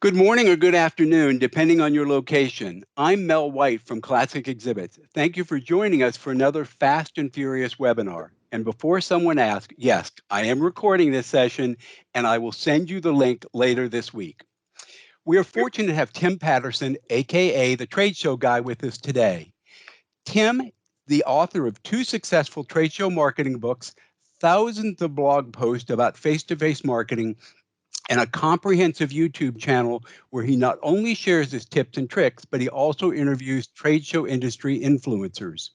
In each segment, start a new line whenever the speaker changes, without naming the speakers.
Good morning or good afternoon, depending on your location. I'm Mel White from Classic Exhibits. Thank you for joining us for another Fast and Furious webinar. And before someone asks, yes, I am recording this session and I will send you the link later this week. We are fortunate to have Tim Patterson, aka the Trade Show Guy, with us today. Tim, the author of 2 successful trade show marketing books, thousands of blog posts about face-to-face marketing, and a comprehensive YouTube channel where he not only shares his tips and tricks, but he also interviews trade show industry influencers.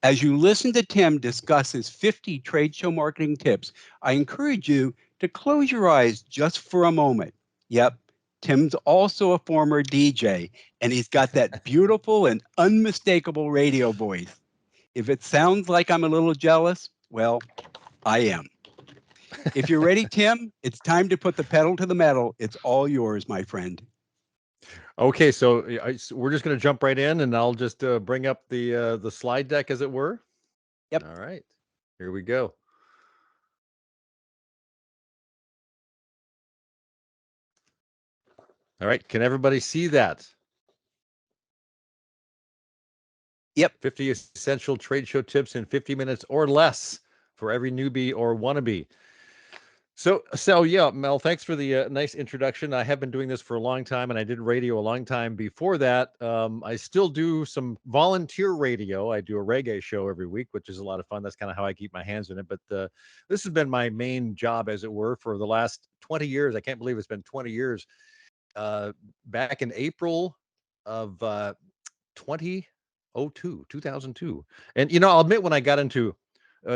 As you listen to Tim discuss his 50 trade show marketing tips, I encourage you to close your eyes just for a moment. Yep, Tim's also a former DJ, and he's got that beautiful and unmistakable radio voice. If it sounds like I'm a little jealous, well, I am. If you're ready, Tim, it's time to put the pedal to the metal. It's all yours, my friend.
Okay, so we're just going to jump right in, and I'll just bring up the slide deck, as it were.
Yep.
All right, here we go. All right, can everybody see that?
Yep.
50 essential trade show tips in 50 minutes or less for every newbie or wannabe. So yeah, Mel, thanks for the nice introduction. I have been doing this for a long time, and I did radio a long time before that. I still do some volunteer radio. I do a reggae show every week, which is a lot of fun. That's kind of how I keep my hands in it. But this has been my main job, as it were, for the last 20 years. I can't believe it's been 20 years. Back in April of 2002. And, I'll admit, when I got into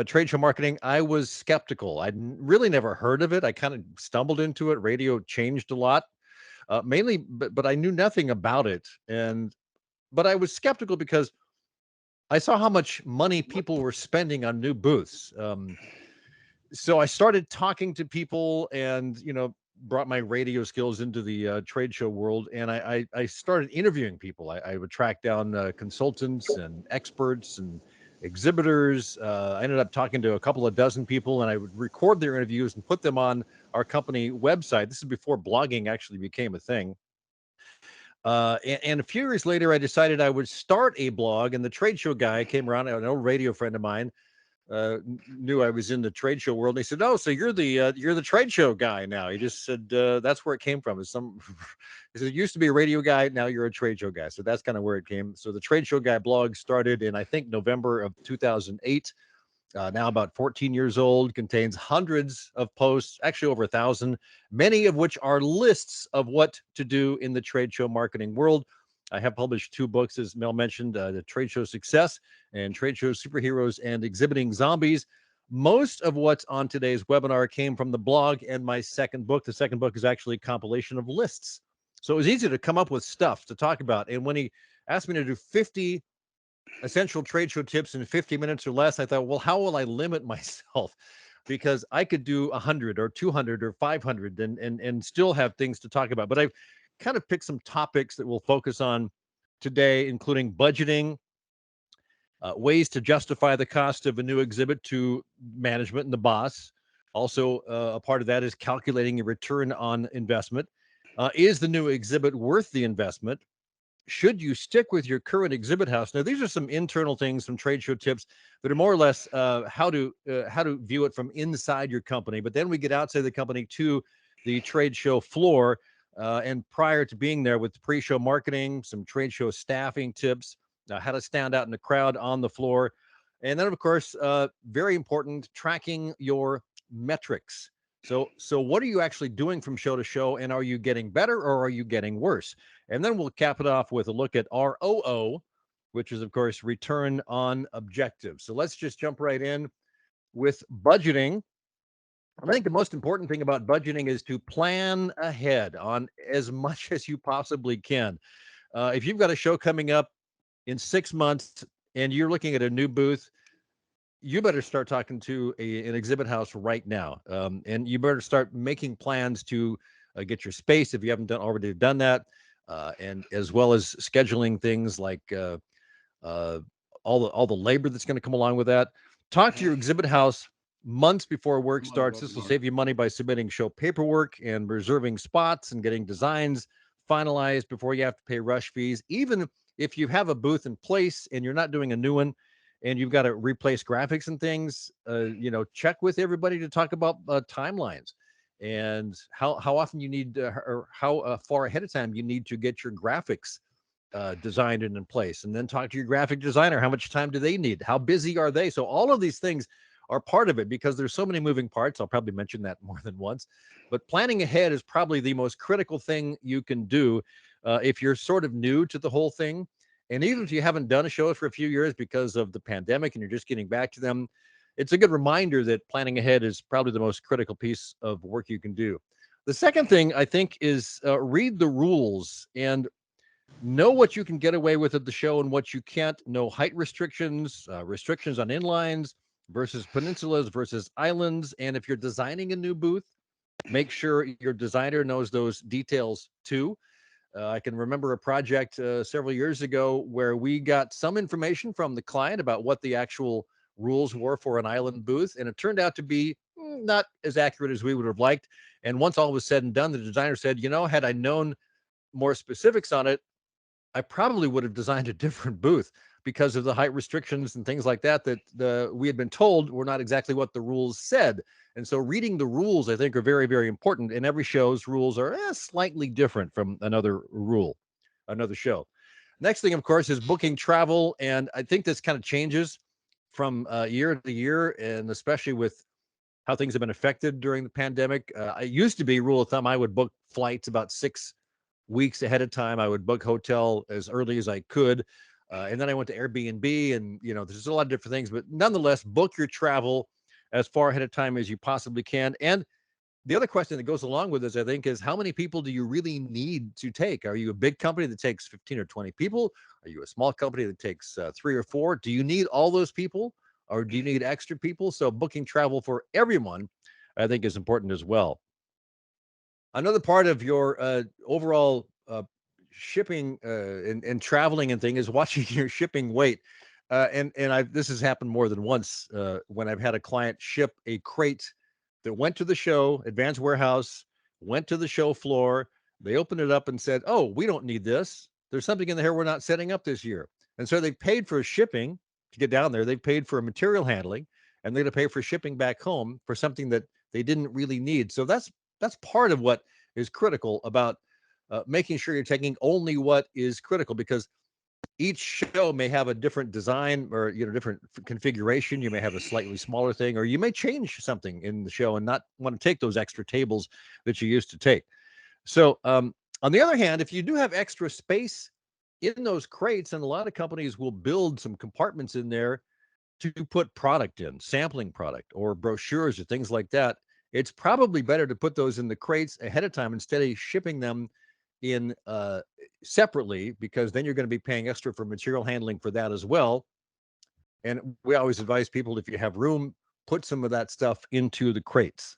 trade show marketing, I was skeptical. I'd really never heard of it. I kind of stumbled into it. Radio changed a lot, mainly, but I knew nothing about it. But I was skeptical because I saw how much money people were spending on new booths. So I started talking to people, and brought my radio skills into the trade show world, and I started interviewing people. I would track down consultants and experts and exhibitors. I ended up talking to a couple of dozen people, and I would record their interviews and put them on our company website. This is before blogging actually became a thing. And a few years later, I decided I would start a blog, and the Trade Show Guy came around, an old radio friend of mine, knew I was in the trade show world. And he said, "Oh, so you're the trade show guy now." He just said, "That's where it came from." He said, "It used to be a radio guy, now you're a trade show guy." So that's kind of where it came. So the Trade Show Guy blog started in, I think, November of 2008. Now about 14 years old, contains hundreds of posts, actually over 1,000, many of which are lists of what to do in the trade show marketing world. I have published 2 books, as Mel mentioned, The Trade Show Success and Trade Show Superheroes and Exhibiting Zombies. Most of what's on today's webinar came from the blog and my second book. The second book is actually a compilation of lists. So it was easy to come up with stuff to talk about. And when he asked me to do 50 essential trade show tips in 50 minutes or less, I thought, well, how will I limit myself? Because I could do 100 or 200 or 500 and still have things to talk about. But I've kind of picked some topics that we'll focus on today, including budgeting, ways to justify the cost of a new exhibit to management and the boss. Also, a part of that is calculating your return on investment. Is the new exhibit worth the investment? Should you stick with your current exhibit house? Now, these are some internal things, some trade show tips that are more or less how to view it from inside your company. But then we get outside the company to the trade show floor. And prior to being there, with pre-show marketing, some trade show staffing tips, how to stand out in the crowd on the floor. And then, of course, very important, tracking your metrics. So what are you actually doing from show to show, and are you getting better or are you getting worse? And then we'll cap it off with a look at ROO, which is, of course, return on objective. So let's just jump right in with budgeting. I think the most important thing about budgeting is to plan ahead on as much as you possibly can. If you've got a show coming up in 6 months and you're looking at a new booth, you better start talking to an exhibit house right now. And you better start making plans to get your space if you haven't already done that. And as well as scheduling things like all the labor that's going to come along with that. Talk to your exhibit house months before work starts. This will save you money by submitting show paperwork and reserving spots and getting designs finalized before you have to pay rush fees. Even if you have a booth in place and you're not doing a new one and you've got to replace graphics and things, check with everybody to talk about timelines and how often you need or how far ahead of time you need to get your graphics designed and in place, and then talk to your graphic designer. How much time do they need? How busy are they? So all of these things are part of it because there's so many moving parts. I'll probably mention that more than once, but planning ahead is probably the most critical thing you can do if you're sort of new to the whole thing. And even if you haven't done a show for a few years because of the pandemic and you're just getting back to them, it's a good reminder that planning ahead is probably the most critical piece of work you can do. The second thing I think is read the rules and know what you can get away with at the show and what you can't. Know height restrictions, restrictions on inlines versus peninsulas versus islands. And if you're designing a new booth, make sure your designer knows those details too. I can remember a project several years ago where we got some information from the client about what the actual rules were for an island booth, and it turned out to be not as accurate as we would have liked. And once all was said and done, the designer said, had I known more specifics on it, I probably would have designed a different booth because of the height restrictions and things like that we had been told were not exactly what the rules said. And so reading the rules, I think, are very, very important. And every show's rules are slightly different from another show. Next thing, of course, is booking travel. And I think this kind of changes from year to year, and especially with how things have been affected during the pandemic. It used to be rule of thumb, I would book flights about 6 weeks ahead of time. I would book hotel as early as I could. And then I went to Airbnb, and, there's a lot of different things, but nonetheless, book your travel as far ahead of time as you possibly can. And the other question that goes along with this, I think, is how many people do you really need to take? Are you a big company that takes 15 or 20 people? Are you a small company that takes 3 or 4? Do you need all those people, or do you need extra people? So booking travel for everyone, I think, is important as well. Another part of your overall shipping and traveling and thing is watching your shipping weight. This has happened more than once when I've had a client ship a crate that went to the show, Advanced Warehouse, went to the show floor. They opened it up and said, "Oh, we don't need this. There's something in here we're not setting up this year." And so they paid for shipping to get down there. They paid for material handling, and they're going to pay for shipping back home for something that they didn't really need. So that's part of what is critical about making sure you're taking only what is critical, because each show may have a different design or different configuration. You may have a slightly smaller thing, or you may change something in the show and not want to take those extra tables that you used to take. So on the other hand, if you do have extra space in those crates, and a lot of companies will build some compartments in there to put product in, sampling product or brochures or things like that, it's probably better to put those in the crates ahead of time instead of shipping them in separately, because then you're going to be paying extra for material handling for that as well. And we always advise people, if you have room, put some of that stuff into the crates.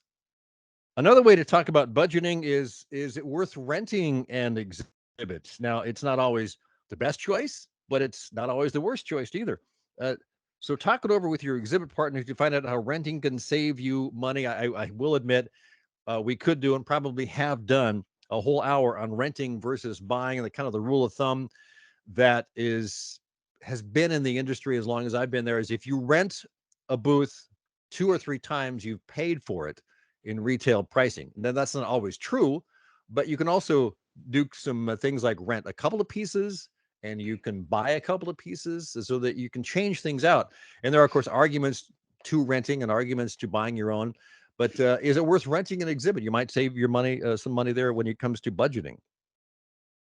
Another way to talk about budgeting is it worth renting an exhibit? Now, it's not always the best choice, but it's not always the worst choice either. So talk it over with your exhibit partners to find out how renting can save you money. I will admit, we could do and probably have done a whole hour on renting versus buying, and the kind of the rule of thumb that has been in the industry as long as I've been there is if you rent a booth 2 or 3 times, you've paid for it in retail pricing. Now, that's not always true, but you can also do some things like rent a couple of pieces, and you can buy a couple of pieces so that you can change things out. And there are, of course, arguments to renting and arguments to buying your own. But is it worth renting an exhibit? You might save your money, some money there when it comes to budgeting.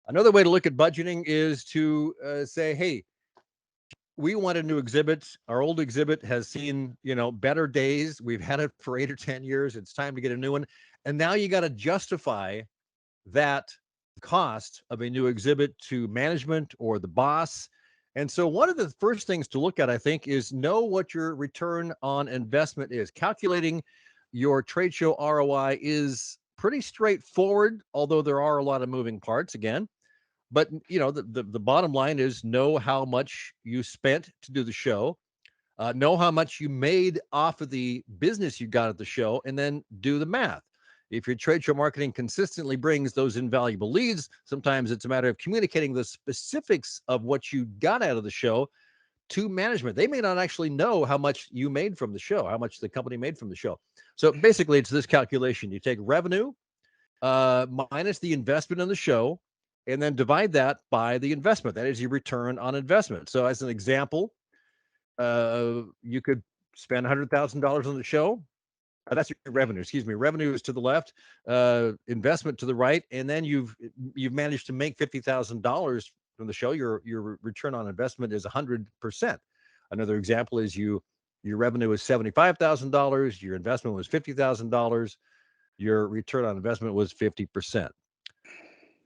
Another way to look at budgeting is to say, hey, we want a new exhibit. Our old exhibit has seen, better days. We've had it for 8 or 10 years. It's time to get a new one. And now you got to justify that cost of a new exhibit to management or the boss. And so one of the first things to look at, I think, is know what your return on investment is. Calculating your trade show ROI is pretty straightforward, although there are a lot of moving parts again. But, the bottom line is know how much you spent to do the show, know how much you made off of the business you got at the show, and then do the math. If your trade show marketing consistently brings those invaluable leads, sometimes it's a matter of communicating the specifics of what you got out of the show to management. They may not actually know how much you made from the show, how much the company made from the show. So basically, it's this calculation. You take revenue minus the investment in the show, and then divide that by the investment. That is your return on investment. So as an example, you could spend $100,000 on the show. That's your revenue. Excuse me. Revenue is to the left, investment to the right, and then you've managed to make $50,000 from the show. Your return on investment is 100%. Another example is your revenue is $75,000. Your investment was $50,000. Your return on investment was 50%.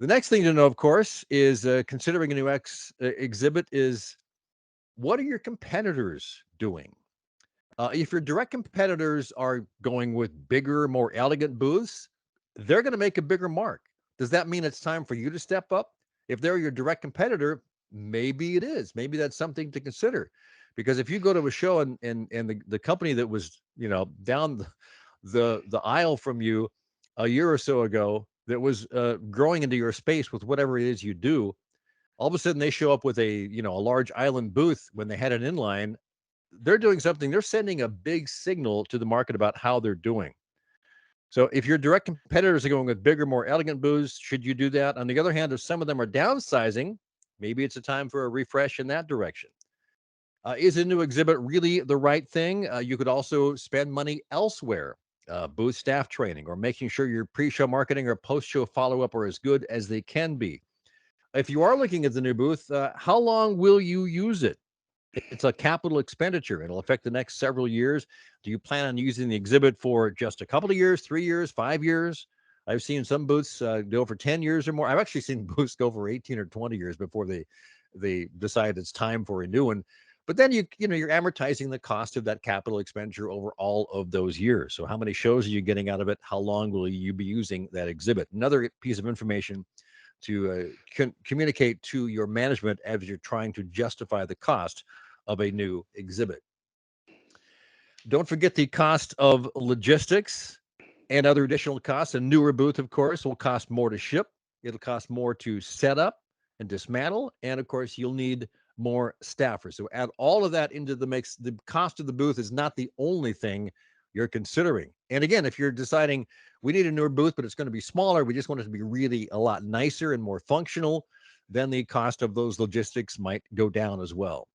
The next thing to know, of course, is considering a new exhibit is, what are your competitors doing? If your direct competitors are going with bigger, more elegant booths, they're going to make a bigger mark. Does that mean it's time for you to step up? If they're your direct competitor, maybe it is. Maybe that's something to consider. Because if you go to a show and the company that was, down the aisle from you a year or so ago that was growing into your space with whatever it is you do, all of a sudden they show up with a large island booth when they had an inline. They're doing something. They're sending a big signal to the market about how they're doing. So if your direct competitors are going with bigger, more elegant booths, should you do that? On the other hand, if some of them are downsizing, maybe it's a time for a refresh in that direction. Is a new exhibit really the right thing? You could also spend money elsewhere, booth staff training, or making sure your pre-show marketing or post-show follow-up are as good as they can be. If you are looking at the new booth, how long will you use it? It's a capital expenditure. It'll affect the next several years. Do you plan on using the exhibit for just a couple of years, 3 years, 5 years? I've seen some booths go for 10 years or more. I've actually seen booths go for 18 or 20 years before they decide it's time for a new one. But then you're amortizing the cost of that capital expenditure over all of those years. So how many shows are you getting out of it? How long will you be using that exhibit? Another piece of information to communicate to your management as you're trying to justify the cost of a new exhibit. Don't forget the cost of logistics and other additional costs. A newer booth, of course, will cost more to ship. It'll cost more to set up and dismantle. And of course, you'll need more staffers. So add all of that into the mix. The cost of the booth is not the only thing you're considering. And again, if you're deciding we need a newer booth, but it's going to be smaller, we just want it to be really a lot nicer and more functional, then the cost of those logistics might go down as well.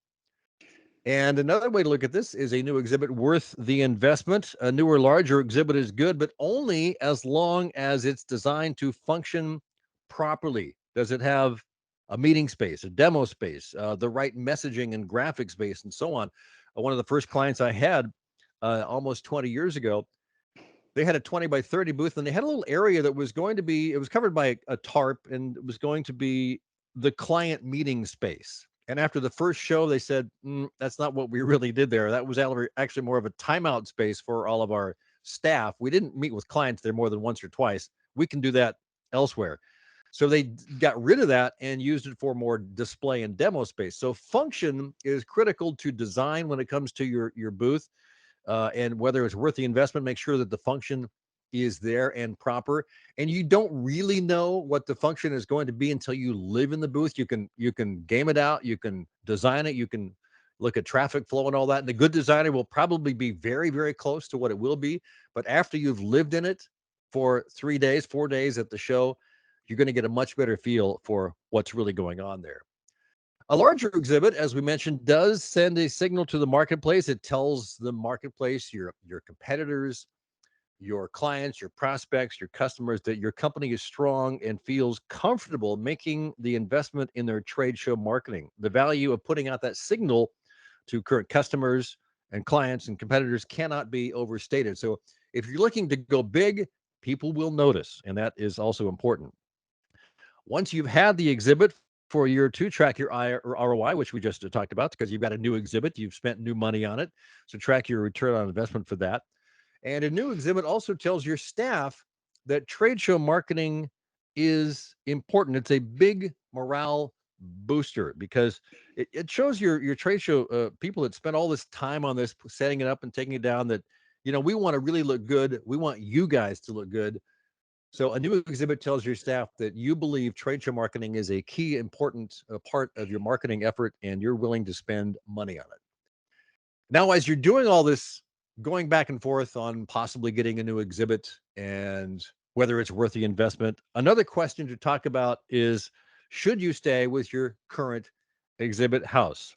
And another way to look at this is a new exhibit worth the investment. A newer, larger exhibit is good, but only as long as it's designed to function properly. Does it have a meeting space, a demo space, the right messaging and graphic space, and so on? One of the first clients I had almost 20 years ago, they had a 20 by 30 booth, and they had a little area that was going to be, it was covered by a tarp, and it was going to be the client meeting space. And after the first show, they said, that's not what we really did there. That was actually more of a timeout space for all of our staff. We didn't meet with clients there more than once or twice. We can do that elsewhere. So they got rid of that and used it for more display and demo space. So function is critical to design when it comes to your booth. And whether it's worth the investment, make sure that the function is there and proper. And you don't really know what the function is going to be until you live in the booth. You can game it out, you can design it, you can look at traffic flow and all that. And the good designer will probably be very, very close to what it will be. But after you've lived in it for 3 days, 4 days at the show, you're going to get a much better feel for what's really going on there. A larger exhibit, as we mentioned, does send a signal to the marketplace. It tells the marketplace, your competitors, your clients, your prospects, your customers, that your company is strong and feels comfortable making the investment in their trade show marketing. The value of putting out that signal to current customers and clients and competitors cannot be overstated. So if you're looking to go big, people will notice, and that is also important. Once you've had the exhibit for a year or two, track your ROI, which we just talked about, because you've got a new exhibit, you've spent new money on it. So track your return on investment for that. And a new exhibit also tells your staff that trade show marketing is important. It's a big morale booster because it shows your trade show people that spent all this time on this, setting it up and taking it down, that, we want to really look good. We want you guys to look good. So a new exhibit tells your staff that you believe trade show marketing is a key important part of your marketing effort and you're willing to spend money on it. Now, as you're doing all this, going back and forth on possibly getting a new exhibit and whether it's worth the investment, another question to talk about is, should you stay with your current exhibit house?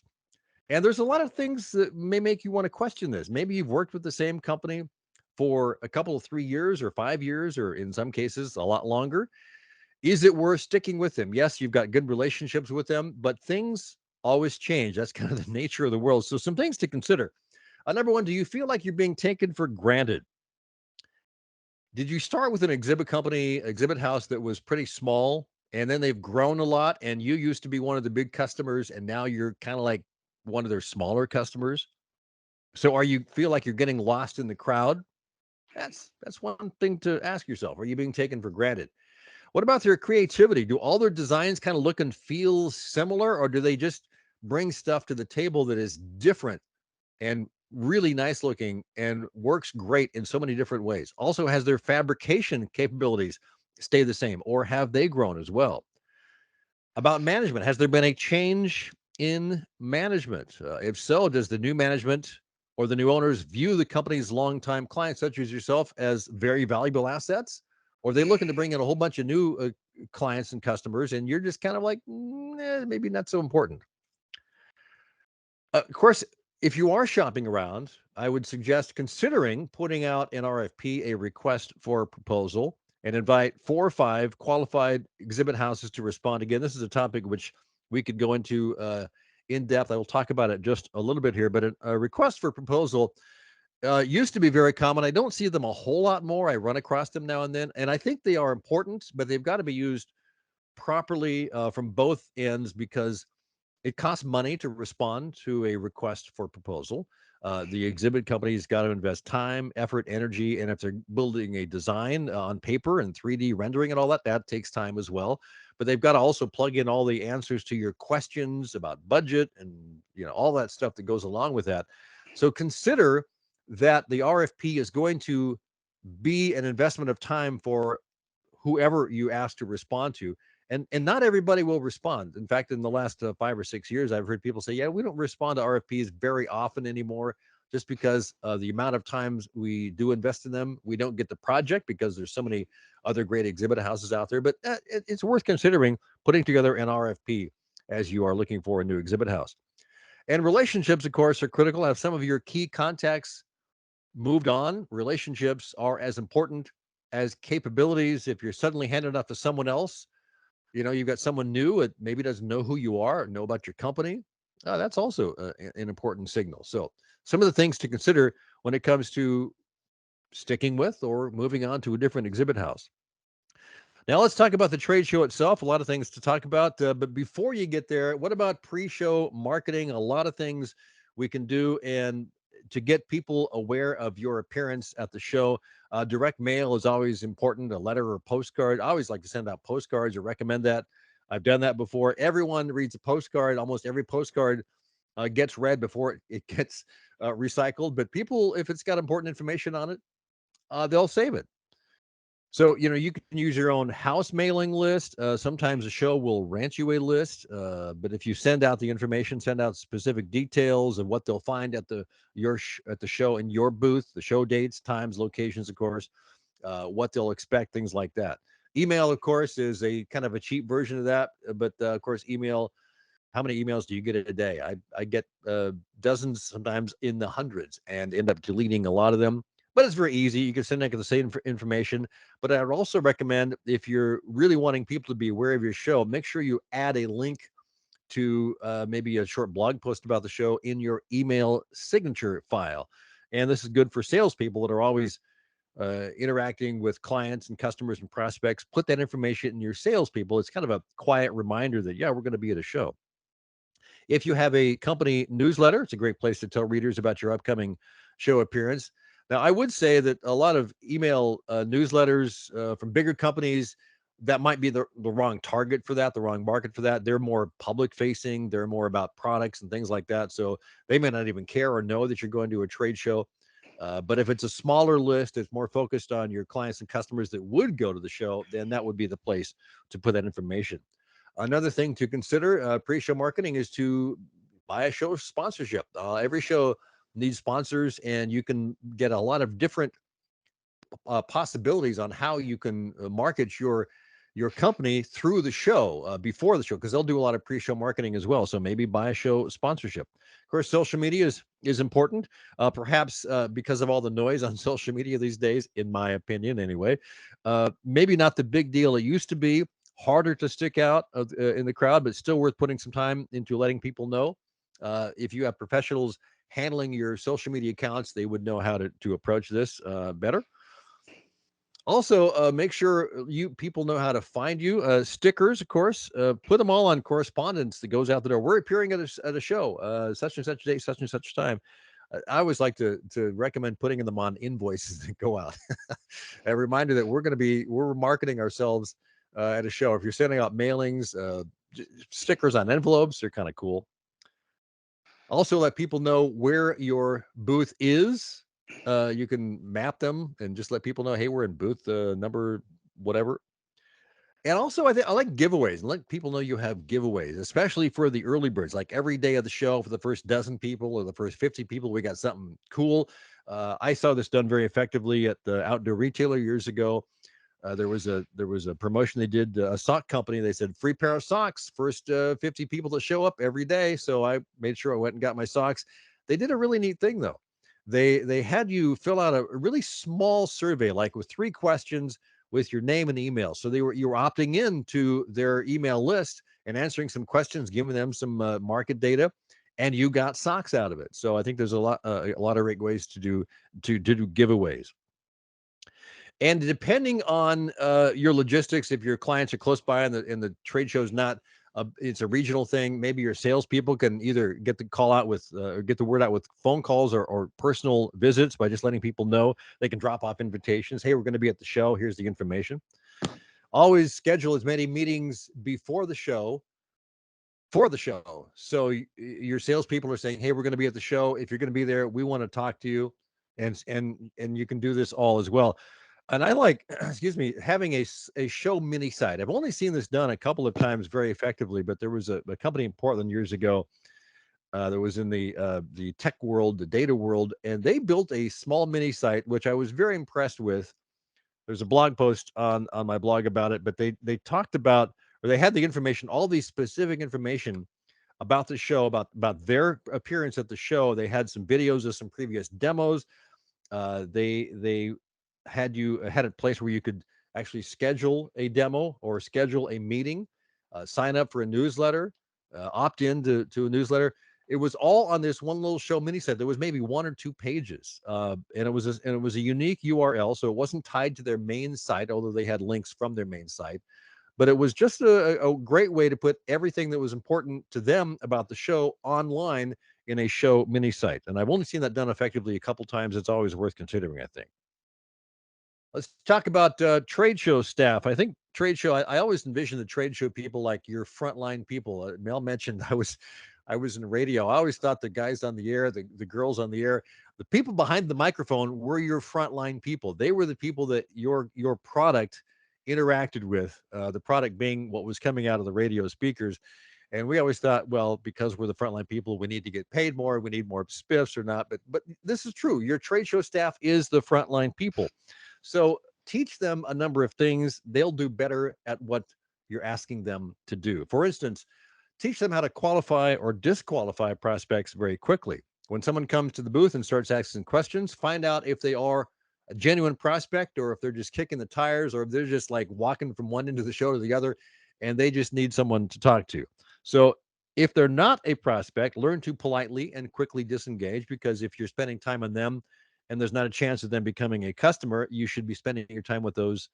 And there's a lot of things that may make you want to question this. Maybe you've worked with the same company for a couple of 3 years or 5 years, or in some cases, a lot longer. Is it worth sticking with them? Yes, you've got good relationships with them, but things always change. That's kind of the nature of the world. So, some things to consider. Number one, do you feel like you're being taken for granted? Did you start with an exhibit company, exhibit house that was pretty small, and then they've grown a lot, and you used to be one of the big customers, and now you're kind of like one of their smaller customers? So, are you feel like you're getting lost in the crowd? That's one thing to ask yourself. Are you being taken for granted? What about their creativity? Do all their designs kind of look and feel similar, or do they just bring stuff to the table that is different and really nice looking and works great in so many different ways? Also, has their fabrication capabilities stay the same, or have they grown as well? About management, has there been a change in management? If so, does the new management or the new owners view the company's longtime clients, such as yourself, as very valuable assets? Or are they looking to bring in a whole bunch of new clients and customers, and you're just kind of like, maybe not so important? Of course, if you are shopping around, I would suggest considering putting out an RFP, a request for proposal, and invite 4 or 5 qualified exhibit houses to respond. Again, this is a topic which we could go into in depth. I will talk about it just a little bit here, but a request for proposal used to be very common. I don't see them a whole lot more. I run across them now and then, and I think they are important, but they've got to be used properly from both ends because it costs money to respond to a request for proposal. The exhibit company's got to invest time, effort, energy, and if they're building a design on paper and 3D rendering and all that, that takes time as well. But they've got to also plug in all the answers to your questions about budget and all that stuff that goes along with that. So consider that the RFP is going to be an investment of time for whoever you ask to respond to. And not everybody will respond. In fact, in the last 5 or 6 years, I've heard people say, yeah, we don't respond to RFPs very often anymore, just because the amount of times we do invest in them, we don't get the project because there's so many other great exhibit houses out there. But it's worth considering putting together an RFP as you are looking for a new exhibit house. And relationships, of course, are critical. Have some of your key contacts moved on? Relationships are as important as capabilities. If you're suddenly handed off to someone else, you've got someone new that maybe doesn't know who you are or know about your company. That's also an important signal. So, some of the things to consider when it comes to sticking with or moving on to a different exhibit house. Now, let's talk about the trade show itself. A lot of things to talk about. But before you get there, what about pre show marketing? A lot of things we can do. And to get people aware of your appearance at the show, direct mail is always important, a letter or postcard. I always like to send out postcards or recommend that. I've done that before. Everyone reads a postcard. Almost every postcard gets read before it gets recycled. But people, if it's got important information on it, they'll save it. So, you can use your own house mailing list. Sometimes the show will rent you a list. But if you send out the information, send out specific details of what they'll find at the show in your booth, the show dates, times, locations, of course, what they'll expect, things like that. Email, of course, is a kind of a cheap version of that. But of course, email. How many emails do you get a day? I get dozens, sometimes in the hundreds, and end up deleting a lot of them. But it's very easy. You can send out the same information. But I would also recommend, if you're really wanting people to be aware of your show, make sure you add a link to maybe a short blog post about the show in your email signature file. And this is good for salespeople that are always interacting with clients and customers and prospects. Put that information in your salespeople. It's kind of a quiet reminder that, yeah, we're going to be at a show. If you have a company newsletter, it's a great place to tell readers about your upcoming show appearance. Now, I would say that a lot of email newsletters from bigger companies, that might be the wrong target for that, the wrong market for that. They're more public facing. They're more about products and things like that. So they may not even care or know that you're going to a trade show. But if it's a smaller list, it's more focused on your clients and customers that would go to the show, then that would be the place to put that information. Another thing to consider pre-show marketing is to buy a show sponsorship. Every show needs sponsors, and you can get a lot of different possibilities on how you can market your company through the show before the show, because they'll do a lot of pre-show marketing as well. So maybe buy a show sponsorship. Of course, social media is important, perhaps because of all the noise on social media these days, in my opinion anyway. Maybe not the big deal it used to be, harder to stick out in the crowd, but still worth putting some time into letting people know. If you have professionals handling your social media accounts, they would know how to approach this better. Also, make sure you people know how to find you. Stickers, of course, put them all on correspondence that goes out the door. We're appearing at a show, such and such day, such and such time. I always like to recommend putting them on invoices that go out. A reminder that we're marketing ourselves at a show. If you're sending out mailings, stickers on envelopes, they're kind of cool. Also, let people know where your booth is. You can map them and just let people know, hey, we're in booth number whatever. And also, I think I like giveaways and let people know you have giveaways, especially for the early birds. Like every day of the show, for the first dozen people or the first 50 people, we got something cool. I saw this done very effectively at the Outdoor Retailer years ago. There was a promotion they did, a sock company. They said free pair of socks, first 50 people that show up every day. So I made sure I went and got my socks. They did a really neat thing though. They had you fill out a really small survey, like with 3 questions with your name and email. So you were opting in to their email list and answering some questions, giving them some market data, and you got socks out of it. So I think there's a lot of great ways to do giveaways. And depending on your logistics, if your clients are close by and the trade show is not, it's a regional thing. Maybe your salespeople can either get the call out with, or get the word out with phone calls or personal visits by just letting people know. They can drop off invitations. Hey, we're going to be at the show. Here's the information. Always schedule as many meetings before the show for the show. So your salespeople are saying, hey, we're going to be at the show. If you're going to be there, we want to talk to you. And you can do this all as well. And I like, excuse me, having a show mini site. I've only seen this done a couple of times very effectively, but there was a company in Portland years ago that was in the tech world, the data world, and they built a small mini site, which I was very impressed with. There's a blog post on my blog about it, but they talked about, or they had the information, all the specific information about the show, about their appearance at the show. They had some videos of some previous demos. They had a place where you could actually schedule a demo or schedule a meeting, sign up for a newsletter, opt in to a newsletter. It was all on this one little show mini site. There was maybe 1 or 2 pages, and it was a unique URL, so it wasn't tied to their main site, although they had links from their main site. But it was just a great way to put everything that was important to them about the show online in a show mini site. And I've only seen that done effectively a couple times. It's always worth considering, I think. Let's talk about trade show staff. I think trade show. I always envision the trade show people like your frontline people. Mel mentioned I was in radio. I always thought the guys on the air, the girls on the air, the people behind the microphone were your frontline people. They were the people that your product interacted with. The product being what was coming out of the radio speakers. And we always thought, well, because we're the frontline people, we need to get paid more. We need more spiffs or not. But this is true. Your trade show staff is the frontline people. So teach them a number of things. They'll do better at what you're asking them to do. For instance, teach them how to qualify or disqualify prospects very quickly. When someone comes to the booth and starts asking questions, find out if they are a genuine prospect or if they're just kicking the tires or if they're just like walking from one end of the show to the other and they just need someone to talk to. So if they're not a prospect, learn to politely and quickly disengage, because if you're spending time on them and there's not a chance of them becoming a customer, you should be spending your time with those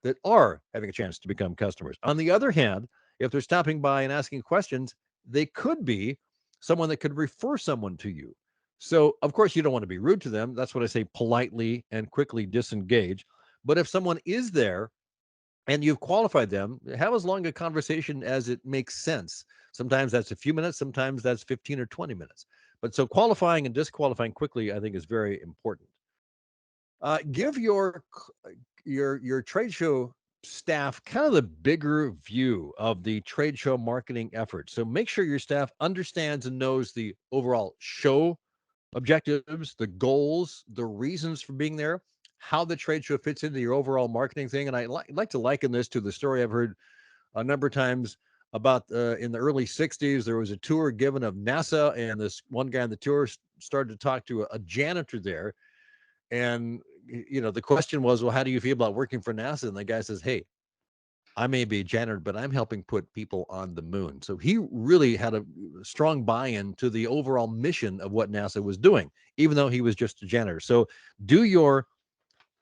that are having a chance to become customers. On the other hand, if they're stopping by and asking questions, they could be someone that could refer someone to you. So, of course, you don't want to be rude to them. That's what I say, politely and quickly disengage. But if someone is there and you've qualified them, have as long a conversation as it makes sense. Sometimes that's a few minutes, sometimes that's 15 or 20 minutes. But so qualifying and disqualifying quickly, I think, is very important. Give your trade show staff kind of the bigger view of the trade show marketing effort. So make sure your staff understands and knows the overall show objectives, the goals, the reasons for being there, how the trade show fits into your overall marketing thing. And I like to liken this to the story I've heard a number of times about in the early 60s. There was a tour given of NASA, and this one guy on the tour started to talk to a janitor there. And, the question was, well, how do you feel about working for NASA? And the guy says, hey, I may be a janitor, but I'm helping put people on the moon. So he really had a strong buy-in to the overall mission of what NASA was doing, even though he was just a janitor. So do your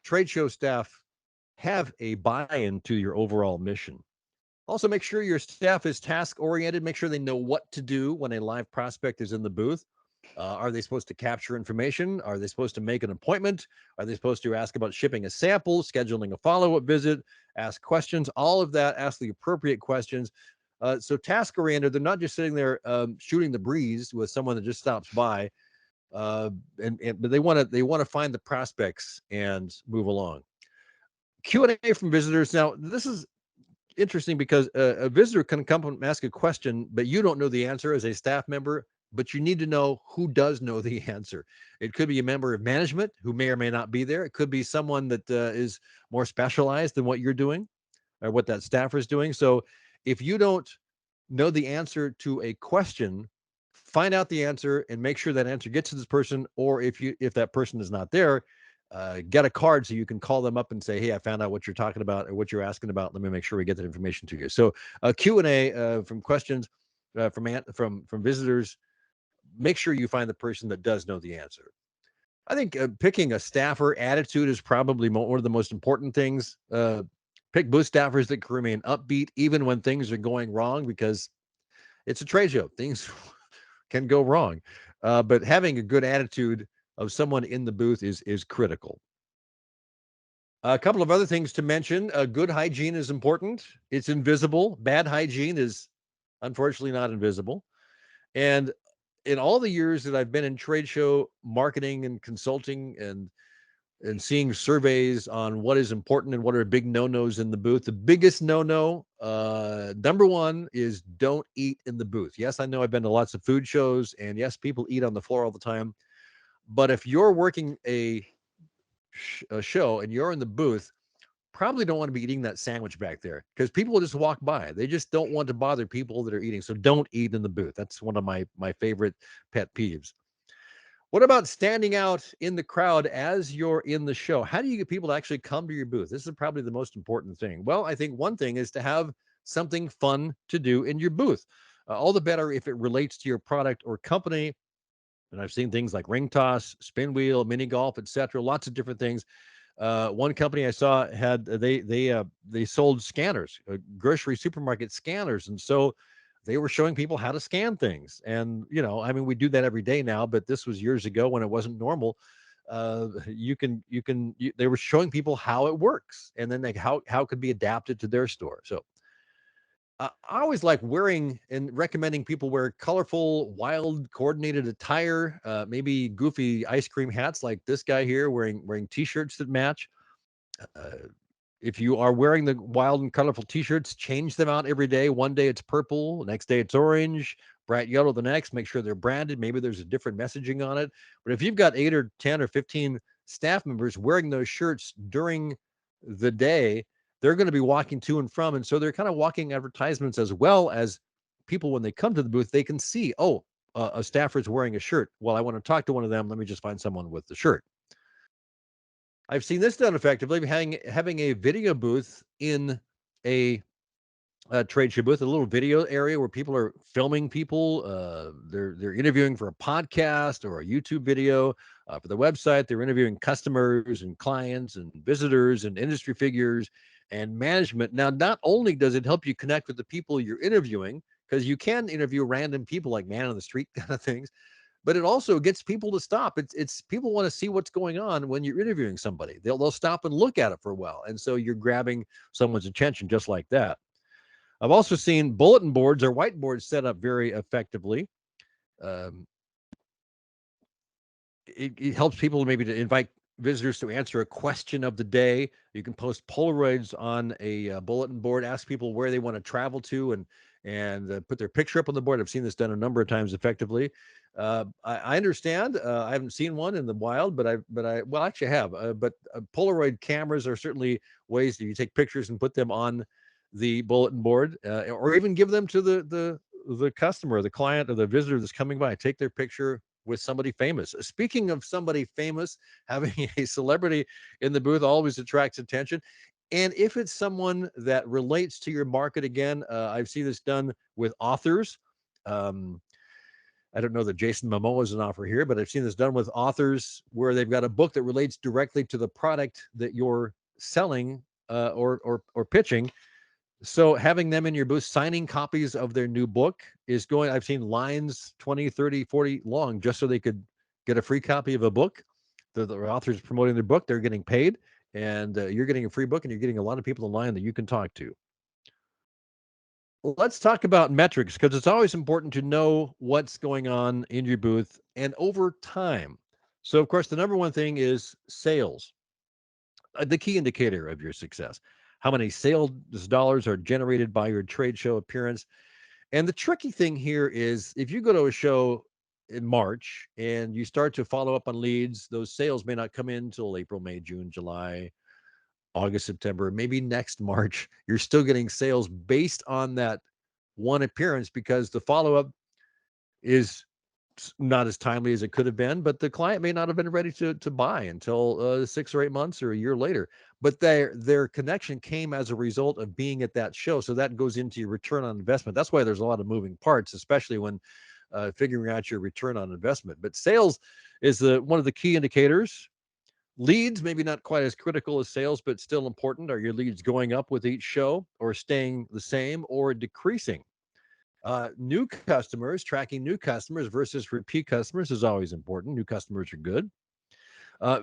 trade show staff have a buy-in to your overall mission? Also, make sure your staff is task-oriented. Make sure they know what to do when a live prospect is in the booth. Are they supposed to capture information? Are they supposed to make an appointment? Are they supposed to ask about shipping a sample, scheduling a follow-up visit, ask questions? All of that, ask the appropriate questions. So task-oriented, they're not just sitting there shooting the breeze with someone that just stops by, but they want to find the prospects and move along. Q&A from visitors. Now, this is interesting because a visitor can come and ask a question, but you don't know the answer as a staff member, but you need to know who does know the answer. It could be a member of management who may or may not be there. It could be someone that is more specialized than what you're doing or what that staffer is doing. So if you don't know the answer to a question, find out the answer and make sure that answer gets to this person. Or if that person is not there, get a card so you can call them up and say, hey, I found out what you're talking about or what you're asking about. Let me make sure we get that information to you. So Q&A from questions from visitors. Make sure you find the person that does know the answer. I think picking a staffer attitude is probably one of the most important things. Pick booth staffers that can remain upbeat even when things are going wrong, because it's a trade show. Things can go wrong. But having a good attitude of someone in the booth is critical. A couple of other things to mention. Good hygiene is important. It's invisible. Bad hygiene is unfortunately not invisible. And in all the years that I've been in trade show marketing and consulting and seeing surveys on what is important and what are big no-nos in the booth, the biggest no-no, number one, is don't eat in the booth. Yes, I know I've been to lots of food shows, and yes, people eat on the floor all the time. But if you're working a show and you're in the booth, probably don't want to be eating that sandwich back there, because people will just walk by. They just don't want to bother people that are eating. So don't eat in the booth. That's one of my favorite pet peeves. What about standing out in the crowd as you're in the show? How do you get people to actually come to your booth? This is probably the most important thing. Well, I think one thing is to have something fun to do in your booth. All the better if it relates to your product or company. And I've seen things like ring toss, spin wheel, mini golf, etc. Lots of different things. One company I saw had they sold scanners, grocery supermarket scanners, and so they were showing people how to scan things. And I mean, we do that every day now, but this was years ago when it wasn't normal. They were showing people how it works, and then how it could be adapted to their store. So I always like wearing and recommending people wear colorful, wild, coordinated attire, maybe goofy ice cream hats like this guy here wearing T-shirts that match. Uh, if you are wearing the wild and colorful T-shirts, change them out every day. One day it's purple, the next day it's orange, bright yellow the next. Make sure they're branded. Maybe there's a different messaging on it. But if you've got 8 or 10 or 15 staff members wearing those shirts during the day, they're going to be walking to and from. And so they're kind of walking advertisements, as well as people, when they come to the booth, they can see, oh, a staffer's wearing a shirt. Well, I want to talk to one of them. Let me just find someone with the shirt. I've seen this done effectively, having a video booth in a trade show booth, a little video area where people are filming people. They're interviewing for a podcast or a YouTube video for the website. They're interviewing customers and clients and visitors and industry figures and management. Now, not only does it help you connect with the people you're interviewing, because you can interview random people like man on the street kind of things, but it also gets people to stop. It's people want to see what's going on when you're interviewing somebody. They'll stop and look at it for a while, and so you're grabbing someone's attention just like that. I've also seen bulletin boards or whiteboards set up very effectively. It helps people maybe to invite visitors to answer a question of the day. You can post Polaroids on a bulletin board, ask people where they want to travel to, and put their picture up on the board. I've seen this done a number of times effectively. I understand. I haven't seen one in the wild, but I well, actually I have. But Polaroid cameras are certainly ways that you take pictures and put them on the bulletin board, or even give them to the customer, the client, or the visitor that's coming by. Take their picture with somebody famous. Speaking of somebody famous, having a celebrity in the booth always attracts attention. And if it's someone that relates to your market, again, I've seen this done with authors. Um, I don't know that Jason Momoa is an offer here, but I've seen this done with authors where they've got a book that relates directly to the product that you're selling, or pitching. So having them in your booth signing copies of their new book is going, I've seen lines 20, 30, 40 long just so they could get a free copy of a book. The author's promoting their book, they're getting paid, and you're getting a free book, and you're getting a lot of people in line that you can talk to. Let's talk about metrics, because it's always important to know what's going on in your booth and over time. So, of course, the number one thing is sales, the key indicator of your success. How many sales dollars are generated by your trade show appearance? And the tricky thing here is if you go to a show in March and you start to follow up on leads, those sales may not come in until April, May, June, July, August, September, maybe next March. You're still getting sales based on that one appearance because the follow up is not as timely as it could have been, but the client may not have been ready to buy until 6 or 8 months or a year later. But their connection came as a result of being at that show. So that goes into your return on investment. That's why there's a lot of moving parts, especially when figuring out your return on investment. But sales is one of the key indicators. Leads, maybe not quite as critical as sales, but still important. Are your leads going up with each show, or staying the same, or decreasing? New customers, tracking new customers versus repeat customers is always important. New customers are good.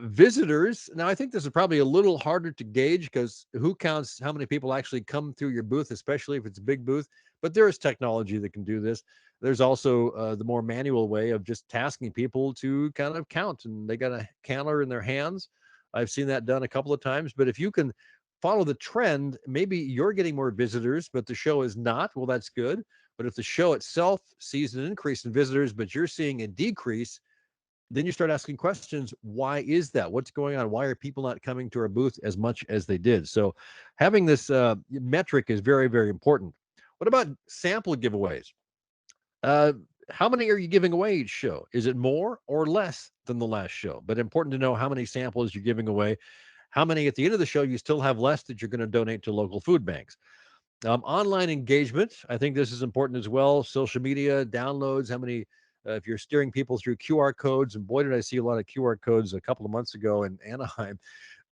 Visitors. Now, I think this is probably a little harder to gauge because who counts how many people actually come through your booth, especially if it's a big booth. But there is technology that can do this. There's also the more manual way of just tasking people to kind of count, and they got a counter in their hands. I've seen that done a couple of times. But if you can follow the trend, maybe you're getting more visitors, but the show is not. Well, that's good. But if the show itself sees an increase in visitors, but you're seeing a decrease, then you start asking questions. Why is that? What's going on? Why are people not coming to our booth as much as they did? So having this metric is very, very important. What about sample giveaways? Uh, how many are you giving away each show? Is it more or less than the last show? But important to know how many samples you're giving away. How many at the end of the show you still have less that you're going to donate to local food banks? Online engagement, I think this is important as well. Social media downloads, how many, if you're steering people through QR codes, and boy, did I see a lot of QR codes a couple of months ago in Anaheim.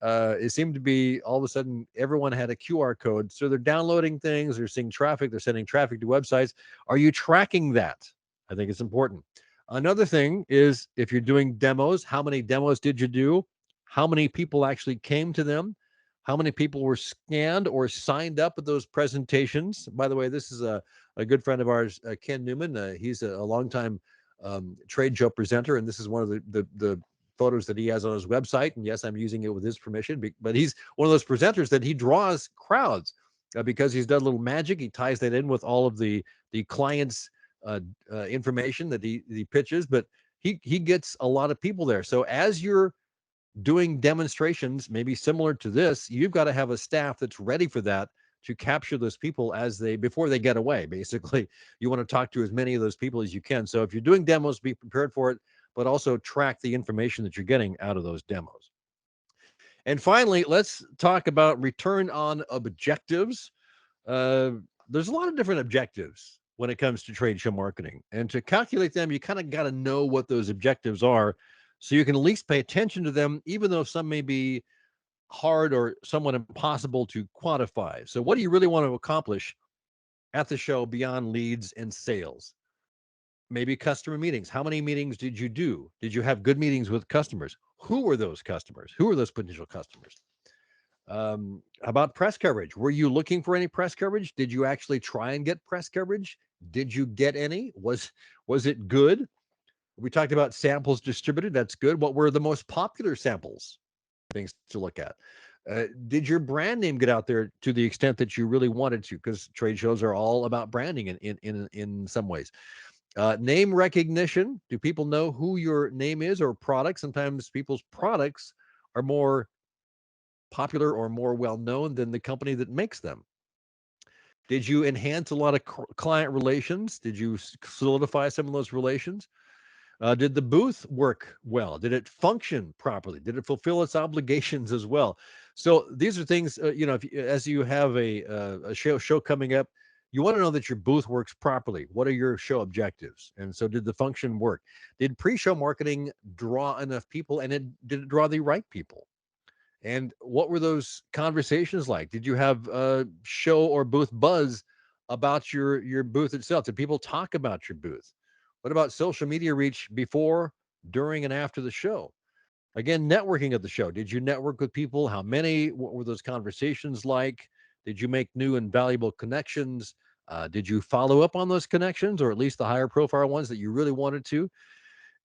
It seemed to be all of a sudden everyone had a QR code. So they're downloading things, they're seeing traffic, they're sending traffic to websites. Are you tracking that? I think it's important. Another thing is if you're doing demos, how many demos did you do? How many people actually came to them? How many people were scanned or signed up at those presentations? By the way, this is a good friend of ours, Ken Newman. He's a longtime trade show presenter, and this is one of the photos that he has on his website. And yes, I'm using it with his permission, but he's one of those presenters that he draws crowds because he's done a little magic. He ties that in with all of the client's information that he pitches, but he gets a lot of people there. So as you're doing demonstrations, maybe similar to this, you've got to have a staff that's ready for that to capture those people before they get away. Basically, you want to talk to as many of those people as you can. So if you're doing demos, be prepared for it, but also track the information that you're getting out of those demos. And finally, let's talk about return on objectives. There's a lot of different objectives when it comes to trade show marketing. And to calculate them, you kind of got to know what those objectives are so you can at least pay attention to them, even though some may be hard or somewhat impossible to quantify. So what do you really want to accomplish at the show beyond leads and sales? Maybe customer meetings. How many meetings did you do? Did you have good meetings with customers? Who were those customers? Who were those potential customers? About press coverage. Were you looking for any press coverage? Did you actually try and get press coverage? Did you get any? Was it good? We talked about samples distributed. That's good. What were the most popular samples things to look at. Did your brand name get out there to the extent that you really wanted to? Because trade shows are all about branding in some ways. Name recognition. Do people know who your name is or product? Sometimes people's products are more popular or more well known than the company that makes them. Did you enhance a lot of client relations? Did you solidify some of those relations? Did the booth work well? Did it function properly? Did it fulfill its obligations as well? So these are things, as you have a show coming up, you want to know that your booth works properly. What are your show objectives? And so did the function work? Did pre-show marketing draw enough people, and did it draw the right people? And what were those conversations like? Did you have show or booth buzz about your booth itself? Did people talk about your booth? What about social media reach before, during, and after the show? Again, networking at the show. Did you network with people? How many? What were those conversations like? Did you make new and valuable connections? Did you follow up on those connections, or at least the higher profile ones that you really wanted to?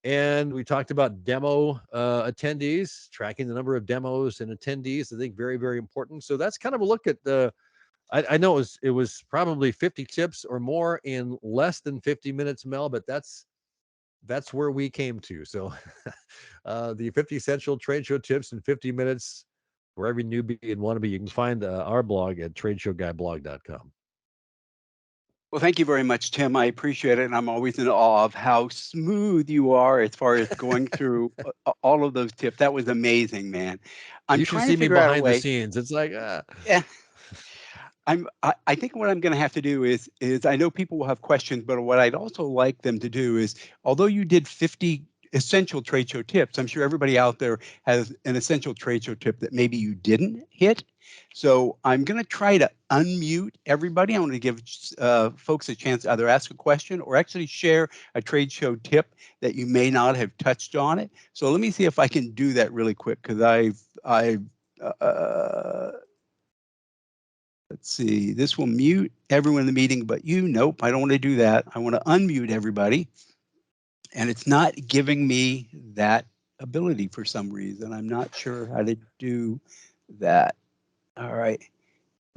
And we talked about demo attendees, tracking the number of demos and attendees. I think very, very important. So that's kind of a look at the. I know it was probably 50 tips or more in less than 50 minutes, Mel, but that's where we came to. So the 50 essential trade show tips in 50 minutes for every newbie and wannabe. You can find our blog at tradeshowguyblog.com.
Well, thank you very much, Tim. I appreciate it. And I'm always in awe of how smooth you are as far as going through all of those tips. That was amazing, man. I'm
You should
trying to
see me
figure out a
behind the
way.
scenes. It's like,
Yeah. I think what I'm going to have to do is I know people will have questions, but what I'd also like them to do is, although you did 50 essential trade show tips, I'm sure everybody out there has an essential trade show tip that maybe you didn't hit. So I'm going to try to unmute everybody. I want to give folks a chance to either ask a question or actually share a trade show tip that you may not have touched on it. So let me see if I can do that really quick, because let's see, this will mute everyone in the meeting but you. Nope, I don't want to do that. I want to unmute everybody. And it's not giving me that ability for some reason. I'm not sure how to do that. All right.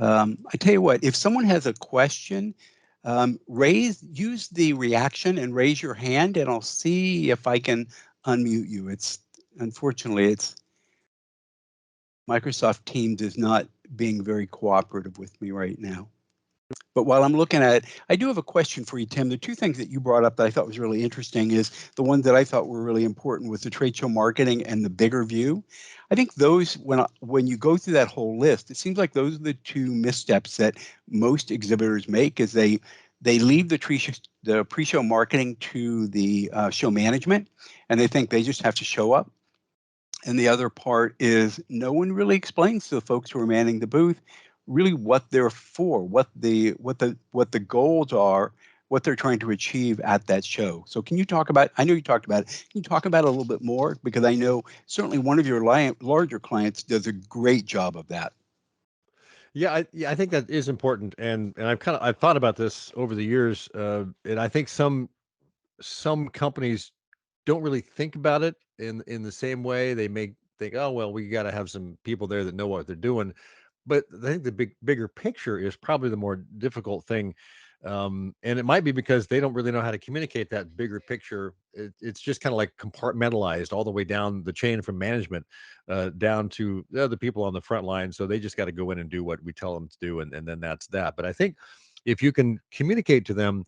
I tell you what, if someone has a question, use the reaction and raise your hand, and I'll see if I can unmute you. Unfortunately, Microsoft Teams is not being very cooperative with me right now. But while I'm looking at it, I do have a question for you, Tim. The two things that you brought up that I thought was really interesting is the ones that I thought were really important was the trade show marketing and the bigger view. I think those, when you go through that whole list, it seems like those are the two missteps that most exhibitors make, is they leave the pre-show marketing to the show management, and they think they just have to show up. And the other part is no one really explains to the folks who are manning the booth really what they're for, what the goals are, what they're trying to achieve at that show. So can you talk about, I know you talked about it, can you talk about it a little bit more? Because I know certainly one of your larger clients does a great job of that.
Yeah, I think that is important, and I've thought about this over the years, and I think some companies don't really think about it in the same way. They may think, oh well, we got to have some people there that know what they're doing, but I think the bigger picture is probably the more difficult thing. And it might be because they don't really know how to communicate that bigger picture. It's just kind of like compartmentalized all the way down the chain from management down to the people on the front line. So they just got to go in and do what we tell them to do, and then that's that. But I think if you can communicate to them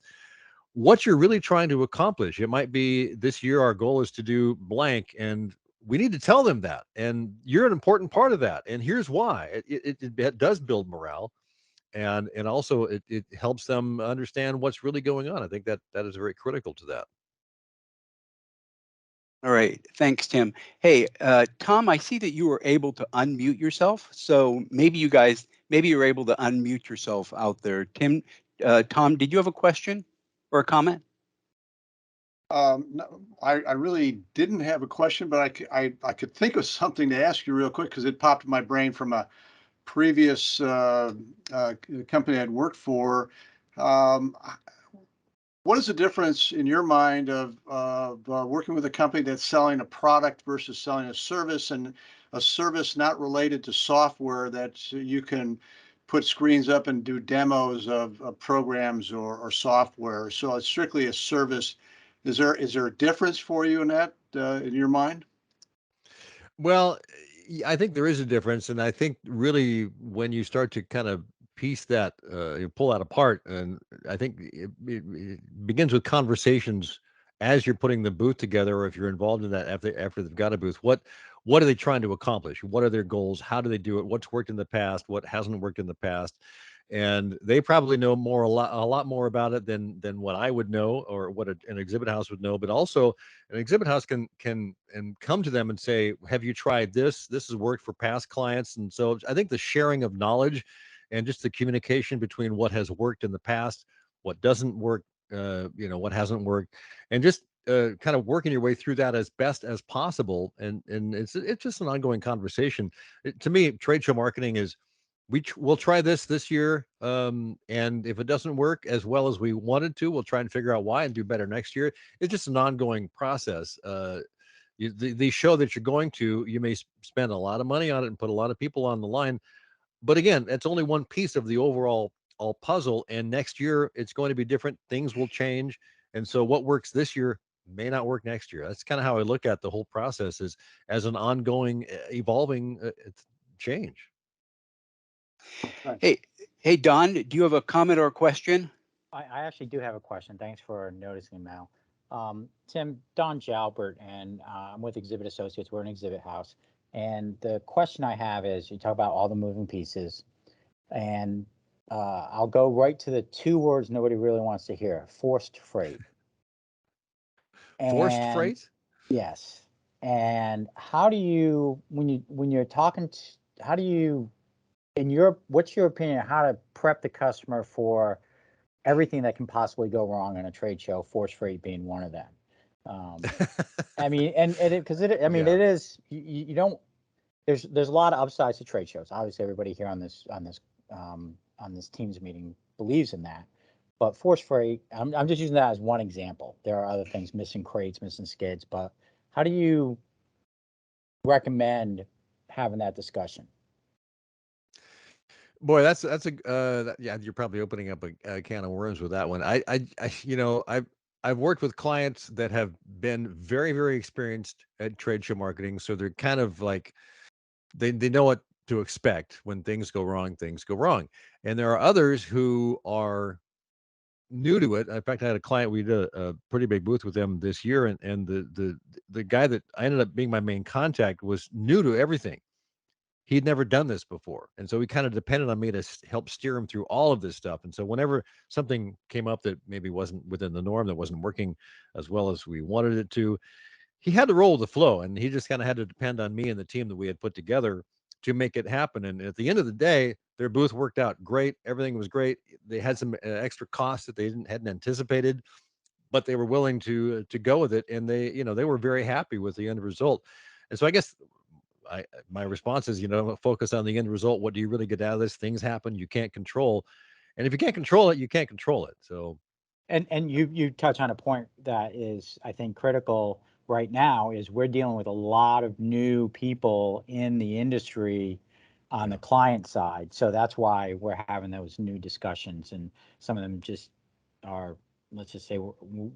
what you're really trying to accomplish, it might be this year our goal is to do blank, and we need to tell them that, and you're an important part of that, and here's why. It does build morale, and also it helps them understand what's really going on. I think that is very critical to that.
All right, thanks, Tim. Hey, Tom, I see that you were able to unmute yourself. So maybe you're able to unmute yourself out there. Tom, did you have a question or a comment?
No, I really didn't have a question, but I could think of something to ask you real quick because it popped in my brain from a previous company I'd worked for. What is the difference in your mind of working with a company that's selling a product versus selling a service? And a service not related to software that you can put screens up and do demos of programs or software. So it's strictly a service. Is there a difference for you in that, in your mind?
Well, I think there is a difference, and I think really when you start to kind of piece that, you pull that apart, and I think it begins with conversations as you're putting the booth together, or if you're involved in that after they've got a booth. What are they trying to accomplish? What are their goals? How do they do it? What's worked in the past? What hasn't worked in the past? And they probably know a lot more about it than what I would know, or what an exhibit house would know. But also, an exhibit house can and come to them and say, have you tried this? This has worked for past clients. And so I think the sharing of knowledge and just the communication between what has worked in the past, what doesn't work, what hasn't worked, and just kind of working your way through that as best as possible. And it's just an ongoing conversation. To me, trade show marketing is, we'll try this year, and if it doesn't work as well as we wanted to, we'll try and figure out why and do better next year. It's just an ongoing process. The show that you're going to, you may spend a lot of money on it and put a lot of people on the line, but again, that's only one piece of the overall all puzzle. And next year it's going to be different. Things will change, and so what works this year may not work next year. That's kind of how I look at the whole process, is as an ongoing, evolving change.
Hey, hey, Don, do you have a comment or a question?
I actually do have a question. Thanks for noticing, Mal. Tim, Don Jalbert, and I'm with Exhibit Associates. We're an exhibit house. And the question I have is, you talk about all the moving pieces, and I'll go right to the two words nobody really wants to hear: forced freight.
Forced
And
freight?
yes. And how do you, when you're talking to, how do you, what's your opinion on how to prep the customer for everything that can possibly go wrong in a trade show, force freight being one of them? I mean,
Yeah.
it is, you don't, there's a lot of upsides to trade shows. Obviously, everybody here on this Teams meeting believes in that. But force freight, I'm just using that as one example. There are other things, missing crates, missing skids. But how do you recommend having that discussion?
Boy, that's yeah, you're probably opening up a can of worms with that one. I've worked with clients that have been very, very experienced at trade show marketing, so they're kind of like, they know what to expect. When things go wrong, things go wrong. And there are others who are new to it. In fact, I had a client, we did a pretty big booth with them this year, and the guy that I ended up being my main contact was new to everything. He'd never done this before, and so he kind of depended on me to help steer him through all of this stuff. And so whenever something came up that maybe wasn't within the norm, that wasn't working as well as we wanted it to, he had to roll with the flow, and he just kind of had to depend on me and the team that we had put together to make it happen. And at the end of the day, their booth worked out great. Everything was great. They had some extra costs that they hadn't anticipated, but they were willing to go with it, and they were very happy with the end result. And so I guess my response is, focus on the end result. What do you really get out of this? Things happen you can't control, and if you can't control it, you can't control it. So,
and you touch on a point that is, I think, critical right now. Is we're dealing with a lot of new people in the industry on the client side, so that's why we're having those new discussions, and some of them just are, let's just say,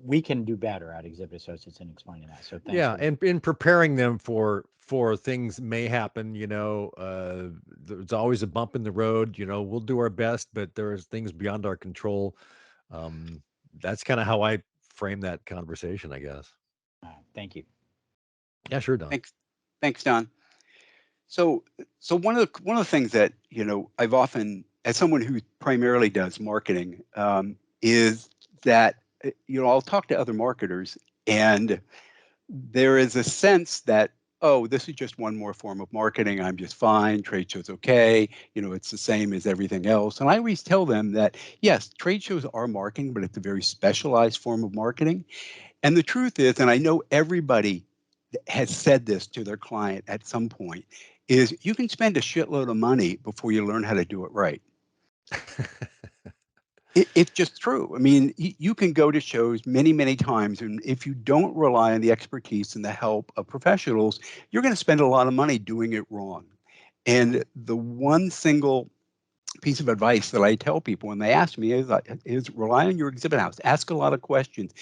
we can do better at Exhibit Associates in explaining that. So thanks.
yeah, and in preparing them for things may happen. There's always a bump in the road. We'll do our best, but there's things beyond our control. That's kind of how I frame that conversation, I guess.
Thank you.
Yeah, sure, Don.
Thanks, Don. So one of the things that I've often, as someone who primarily does marketing, is that I'll talk to other marketers, and there is a sense that, oh, this is just one more form of marketing. I'm just fine. Trade shows okay. It's the same as everything else. And I always tell them that yes, trade shows are marketing, but it's a very specialized form of marketing. And the truth is, and I know everybody has said this to their client at some point, is you can spend a shitload of money before you learn how to do it right. It's just true. I mean, you can go to shows many, many times, and if you don't rely on the expertise and the help of professionals, you're going to spend a lot of money doing it wrong. And the one single piece of advice that I tell people when they ask me is rely on your exhibit house. Ask a lot of questions.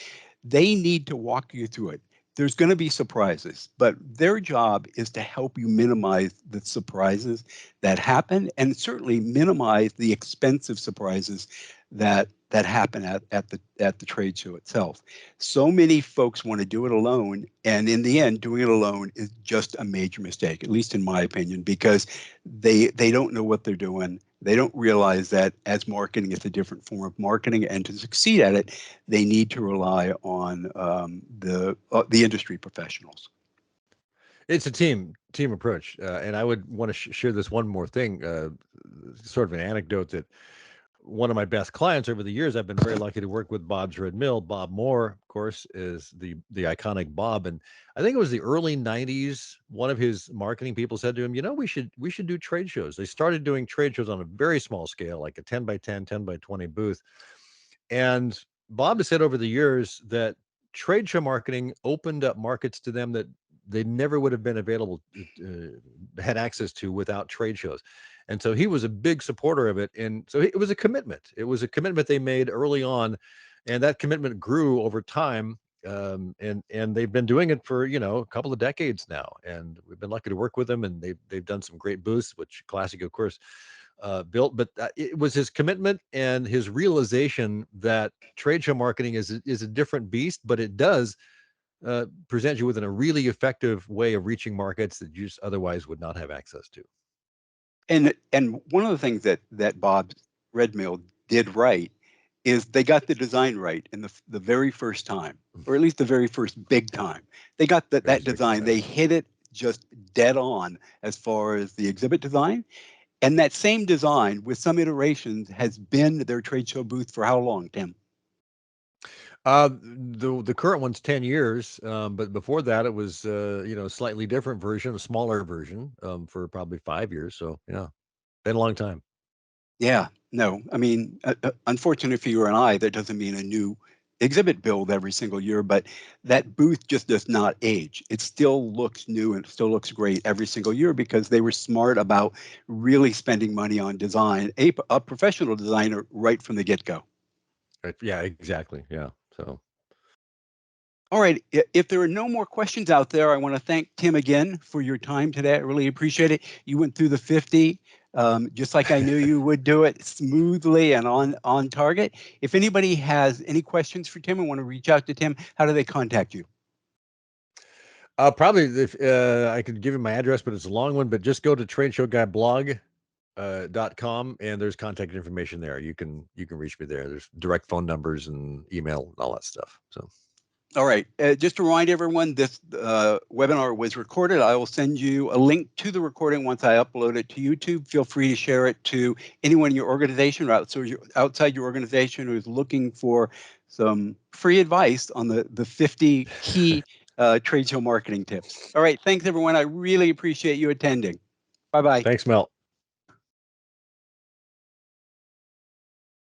They need to walk you through it. There's going to be surprises, but their job is to help you minimize the surprises that happen, and certainly minimize the expensive surprises that happen at the trade show itself. So many folks want to do it alone, and in the end, doing it alone is just a major mistake, at least in my opinion, because they don't know what they're doing. They don't realize that as marketing is a different form of marketing, and to succeed at it, they need to rely on the industry professionals.
It's a team approach, and I would want to share this one more thing, sort of an anecdote that one of my best clients over the years, I've been very lucky to work with Bob's Red Mill. Bob Moore, of course, is the iconic Bob, and I think it was the early '90s. One of his marketing people said to him, we should do trade shows. They started doing trade shows on a very small scale, like a 10 by 10, 10 by 20 booth. And Bob has said over the years that trade show marketing opened up markets to them that they never would have been available, had access to without trade shows. And so he was a big supporter of it. And so it was a commitment. It was a commitment they made early on. And that commitment grew over time. And they've been doing it for, a couple of decades now. And we've been lucky to work with them. And they've done some great booths, which Classic, of course, built. But it was his commitment and his realization that trade show marketing is a different beast, but it does present you with a really effective way of reaching markets that you just otherwise would not have access to.
And one of the things that Bob's Red Mill did right is they got the design right in the very first time, or at least the very first big time. They got that design. They hit it just dead on as far as the exhibit design. And that same design, with some iterations, has been their trade show booth for how long, Tim?
The current one's 10 years, but before that it was a slightly different version, a smaller version, for probably 5 years. So yeah, been a long time.
Yeah, no, I mean, unfortunately for you and I, that doesn't mean a new exhibit build every single year, but that booth just does not age. It still looks new and it still looks great every single year because they were smart about really spending money on design, a professional designer right from the get-go.
Right. Yeah, exactly. Yeah. So.
All right. If there are no more questions out there, I want to thank Tim again for your time today. I really appreciate it. You went through the 50, just like I knew you would do it, smoothly and on target. If anybody has any questions for Tim and want to reach out to Tim, how do they contact you?
Probably if I could give you my address, but it's a long one. But just go to TradeshowGuyBlog.com and there's contact information there. You can reach me there. There's direct phone numbers and email and all that stuff. So.
All right. Just to remind everyone, this webinar was recorded. I will send you a link to the recording once I upload it to YouTube. Feel free to share it to anyone in your organization or outside your organization who's looking for some free advice on the 50 key trade show marketing tips. All right. Thanks, everyone. I really appreciate you attending. Bye-bye.
Thanks, Mel.